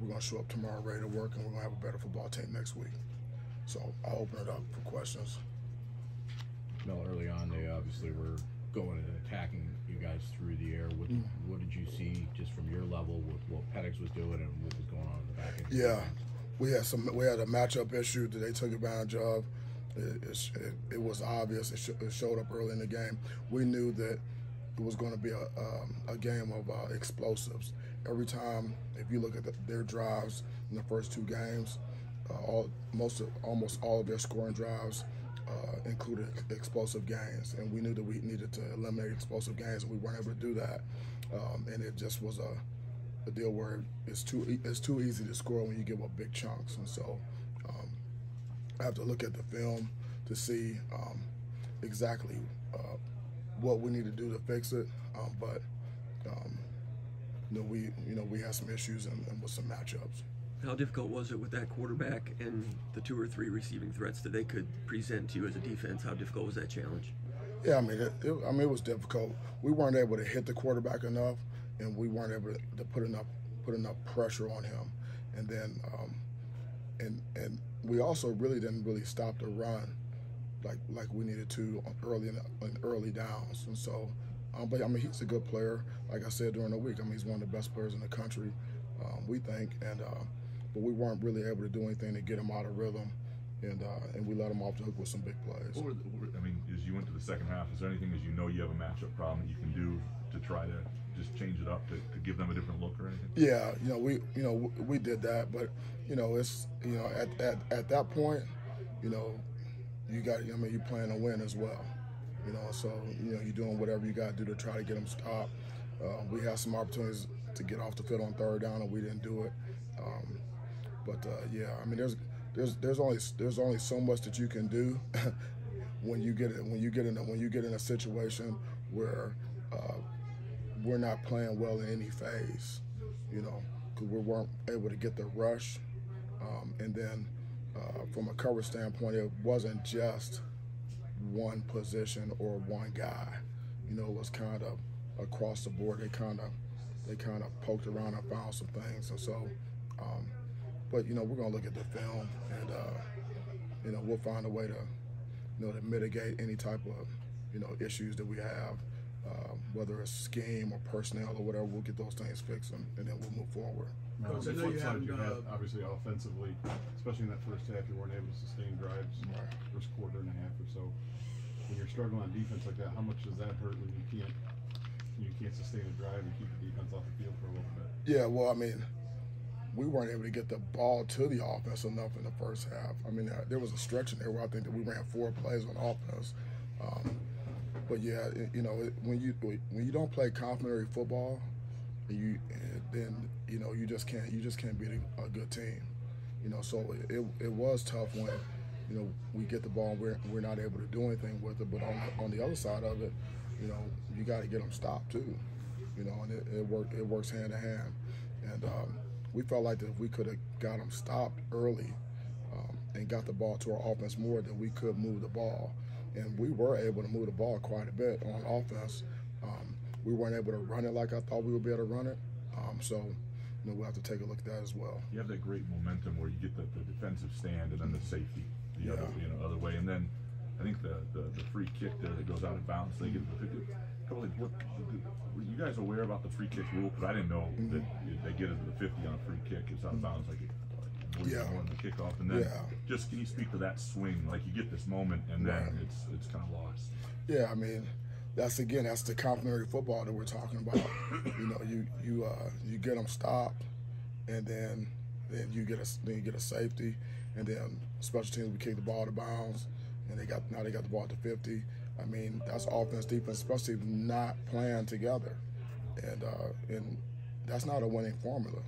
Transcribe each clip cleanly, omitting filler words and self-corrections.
we're going to show up tomorrow ready to work, and we're going to have a better football team next week. So I'll open it up for questions. Mel, early on, they obviously were going and attacking you guys through the air. What did you see just from your level with what Pettis was doing and what was going on in the back end? Yeah, we had a matchup issue that they took advantage of. It was obvious. It showed up early in the game. We knew that it was going to be a game of explosives. Every time, if you look at their drives in the first two games, almost all of their scoring drives included explosive gains, and we knew that we needed to eliminate explosive gains, and we weren't able to do that. And it just was a deal where it's too easy to score when you give up big chunks, and so I have to look at the film to see exactly what we need to do to fix it. But we had some issues and with some matchups. How difficult was it with that quarterback and the 2 or 3 receiving threats that they could present to you as a defense? How difficult was that challenge? Yeah, I mean, it was difficult. We weren't able to hit the quarterback enough, and we weren't able to put enough pressure on him. And then, and we also didn't stop the run like we needed to early downs. And so, but I mean, he's a good player. Like I said during the week, I mean, he's one of the best players in the country, we think. And but we weren't really able to do anything to get him out of rhythm, and we let him off the hook with some big plays. I mean, as you went to the second half, is there anything as you know you have a matchup problem that you can do to try to just change it up to give them a different look or anything? Yeah, we did that, but it's at that point, you got you're playing to win as well, so you're doing whatever you got to do to try to get them stopped. We had some opportunities to get off the field on third down, and we didn't do it. Yeah, I mean, there's only so much that you can do when you get in a situation where we're not playing well in any phase, because we weren't able to get the rush, and then from a cover standpoint, it wasn't just one position or one guy. It was kind of across the board. They kind of poked around and found some things, and so. But we're gonna look at the film, and we'll find a way to mitigate any type of issues that we have, whether it's scheme or personnel or whatever. We'll get those things fixed, and then we'll move forward. Now, on the flip side, you had obviously offensively, especially in that first half, you weren't able to sustain drives, first quarter and a half or so. When you're struggling on defense like that, how much does that hurt when you can't sustain a drive and keep the defense off the field for a little bit? Yeah, well, I mean, we weren't able to get the ball to the offense enough in the first half. I mean, there was a stretch in there where I think that we ran 4 plays on offense. But yeah, when you don't play complimentary football, then you just can't beat a good team. So it was tough when we get the ball and we're not able to do anything with it. But on the other side of it, you got to get them stopped too. And it works hand in hand. And we felt like that if we could have got them stopped early and got the ball to our offense more, that we could move the ball. And we were able to move the ball quite a bit on offense. We weren't able to run it like I thought we would be able to run it. So we'll have to take a look at that as well. You have that great momentum where you get the defensive stand and then the safety the other way. And then I think the free kick there that goes out of bounds, they get the 50. Were you guys aware about the free kick rule? Because I didn't know that they get it to the 50 on a free kick. It's out of bounds like more than the kickoff. And then just can you speak to that swing? Like you get this moment and then it's kind of lost. Yeah, I mean, that's the complimentary football that we're talking about. You get them stopped, and then you get a safety, and then special teams we kick the ball out of bounds, and they got the ball at the 50. I mean, that's offense, defense, especially not playing together, and that's not a winning formula,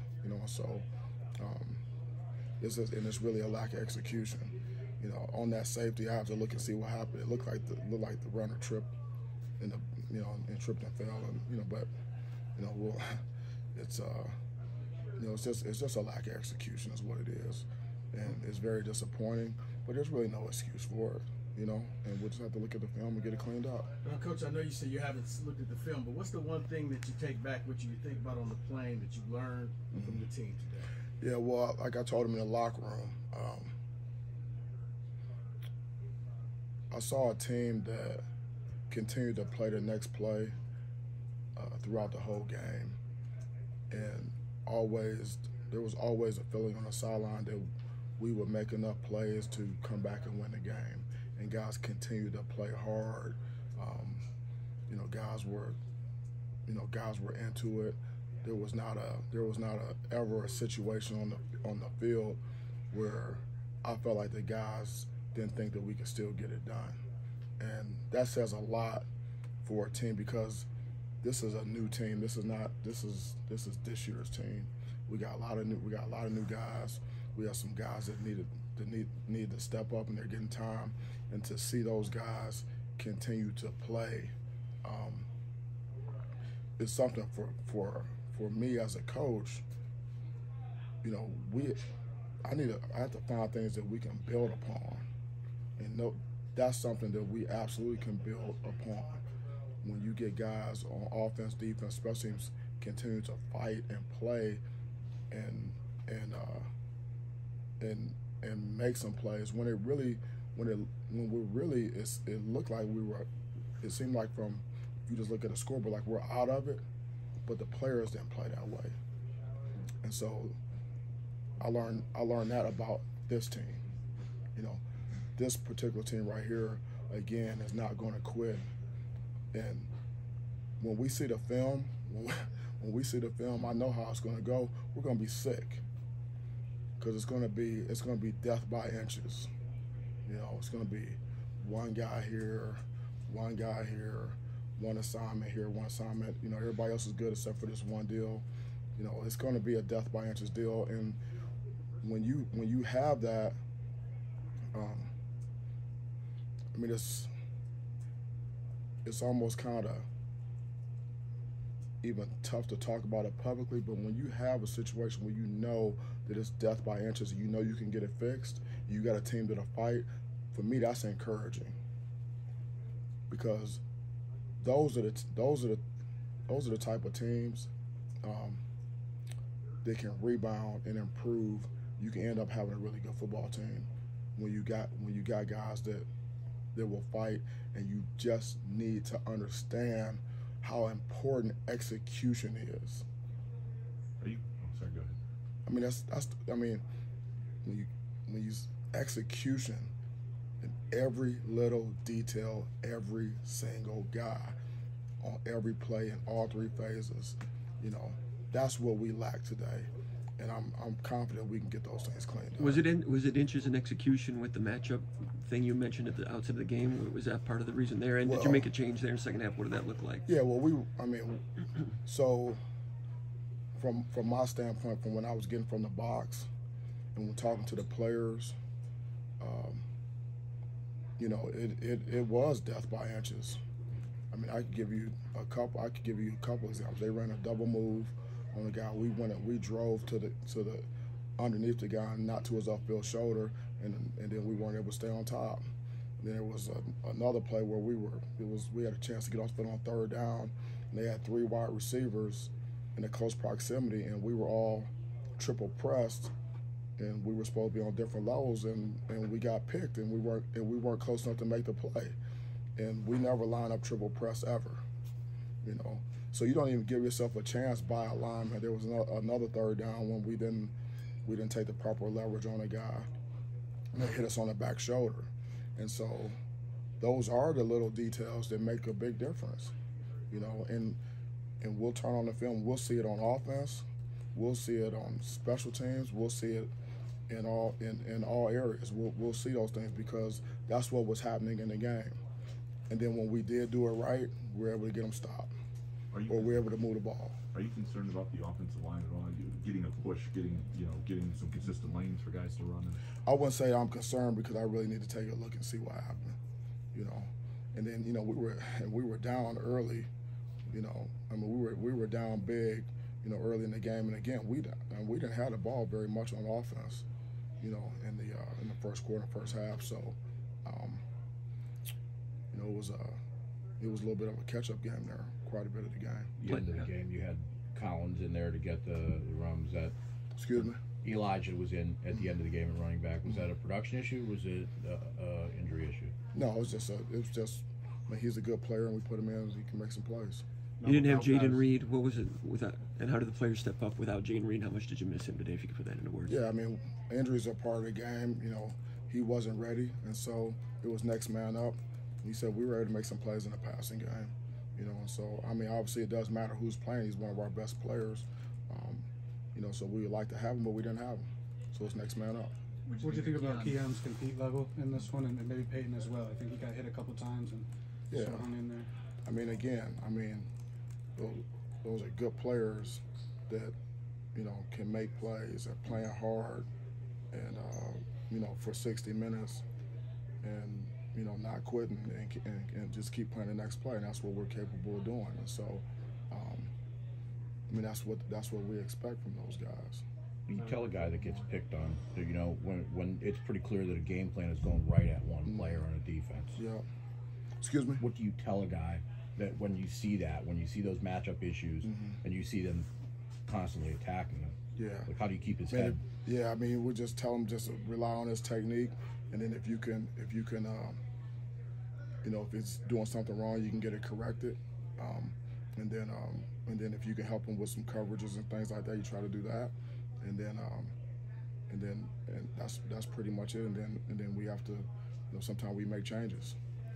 So it's really a lack of execution. On that safety, I have to look and see what happened. It looked like the runner tripped, and tripped and fell, but it's just a lack of execution is what it is, and it's very disappointing. But there's really no excuse for it. And we'll just have to look at the film and get it cleaned up. Well, Coach, I know you said you haven't looked at the film, but what's the one thing that you take back, what you think about on the plane that you learned from the team today? Yeah, well, like I told him in the locker room, I saw a team that continued to play the next play throughout the whole game, and there was always a feeling on the sideline that we would make enough plays to come back and win the game. And guys continued to play hard. Guys were into it. There was not ever a situation on the field where I felt like the guys didn't think that we could still get it done. And that says a lot for a team, because this is a new team. This is this year's team. We got a lot of new guys. We have some guys that need to step up, and they're getting time. And to see those guys continue to play, it's something for me as a coach. I have to find things that we can build upon, and that's something that we absolutely can build upon. When you get guys on offense, defense, special teams continue to fight and play, and make some plays, it looked like it seemed like, from, if you just look at the scoreboard, like we're out of it, but the players didn't play that way. And so I learned that about this team. This particular team right here, again, is not going to quit. And when we see the film, I know how it's going to go. We're going to be sick, because it's going to be death by inches. It's going to be one guy here, one assignment here, one assignment. Everybody else is good except for this one deal. It's going to be a death by inches deal. And when you have that, it's almost kind of even tough to talk about it publicly, but when you have a situation where you know that it's death by inches, and you can get it fixed, you got a team that'll fight, for me, that's encouraging, because those are the type of teams that can rebound and improve. You can end up having a really good football team when you got guys that will fight, and you just need to understand how important execution is. Sorry, go ahead. When you execution in every little detail, every single guy on every play in all three phases, that's what we lack today. And I'm confident we can get those things cleaned up. Was it inches in execution with the matchup thing you mentioned at the outset of the game? Was that part of the reason there? And did you make a change there in the second half? What did that look like? Yeah, so from my standpoint, from when I was getting from the box and when talking to the players, it was death by inches. I could give you a couple examples. They ran a double move on the guy. We drove to the underneath the guy, not to his upfield shoulder, and then we weren't able to stay on top. And then there was another play where we had a chance to get off foot on third down, and they had three wide receivers in a close proximity, and we were all triple pressed, and we were supposed to be on different levels, and we got picked, and we weren't close enough to make the play, and we never line up triple press ever, So you don't even give yourself a chance by a lineman. There was another third down when we didn't take the proper leverage on a guy, and they hit us on the back shoulder. And so those are the little details that make a big difference, and we'll turn on the film. We'll see it on offense. We'll see it on special teams. We'll see it in all areas. We'll see those things, because that's what was happening in the game. And then when we did do it right, we were able to get them stopped. Or we're able to move the ball. Are you concerned about the offensive line at all? Getting a push, getting some consistent lanes for guys to run in? I wouldn't say I'm concerned, because I really need to take a look and see what happened. And then we were down early. We were down big, early in the game. And again, we didn't have the ball very much on offense, in the first quarter, first half. So, it was a little bit of a catch-up game there, quite a bit of the game. The end of the game, you had Collins in there to get the runs. Excuse me? Elijah was in at the end of the game at running back. Was that a production issue? Was it an injury issue? No, it was just I mean, he's a good player, and we put him in. He can make some plays. You didn't have Jaden Reed. What was it without? And how did the players step up without Jaden Reed? How much did you miss him today? If you could put that into words. Yeah, I mean, injuries are part of the game. You know, he wasn't ready, and so it was next man up. He said we were ready to make some plays in the passing game. You know, and so I mean, obviously it does matter who's playing. He's one of our best players. You know, so we would like to have him, but we didn't have him. So it's next man up. What do you think about Keon's compete level in this one, and maybe Peyton as well? I think he got hit a couple times and sort of hung in there. I mean, again, those are good players that, you know, can make plays and playing hard, and you know, for 60 minutes, and you know, not quitting and just keep playing the next play, and that's what we're capable of doing. And so, I mean, that's what we expect from those guys. You tell a guy that gets picked on, you know, when it's pretty clear that a game plan is going right at one player on a defense. Yeah. Excuse me? What do you tell a guy that when you see those matchup issues, and you see them constantly attacking him? Yeah. Like, how do you keep his head? Yeah, I mean, we just tell him just to rely on his technique, and then if you can, you know, if it's doing something wrong, you can get it corrected, and then if you can help him with some coverages and things like that, you try to do that, and that's pretty much it. And then we have to, you know, sometimes we make changes.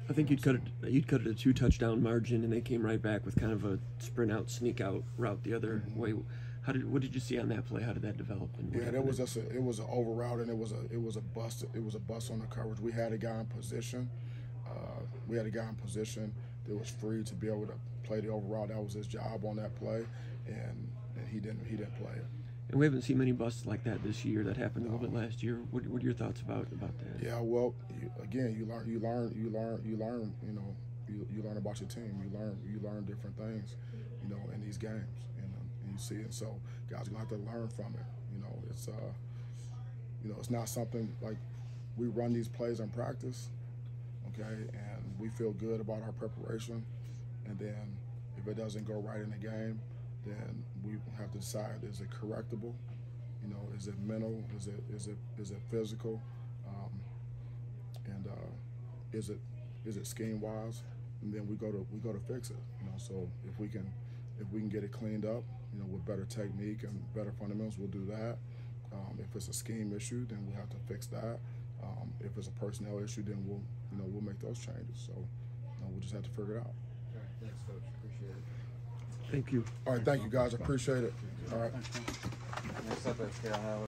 I think you'd cut it a 2-touchdown margin, and they came right back with kind of a sprint out, sneak out route the other way. What did you see on that play? How did that develop? And yeah, it was an over route, and it was a bust on the coverage. We had a guy in position. That was free to be able to play the over route. That was his job on that play, and he didn't play it. And we haven't seen many busts like that this year. That happened a little bit last year. What are your thoughts about that? Yeah, well, you learn. You know, you learn about your team. You learn different things, you know, in these games, and you see it. So guys are gonna have to learn from it. You know, it's not something like we run these plays in practice, okay, and we feel good about our preparation, and then if it doesn't go right in the game, then we have to decide: is it correctable? You know, is it mental? Is it physical? And is it scheme wise? And then we go to fix it. You know, so if we can get it cleaned up, you know, with better technique and better fundamentals, we'll do that. If it's a scheme issue, then we'll have to fix that. If it's a personnel issue, then we'll make those changes. So we'll just have to figure it out. All right, thanks, Coach. Appreciate it. Thank you. All right, thank you guys. I appreciate it. All right. Next up is Carolina.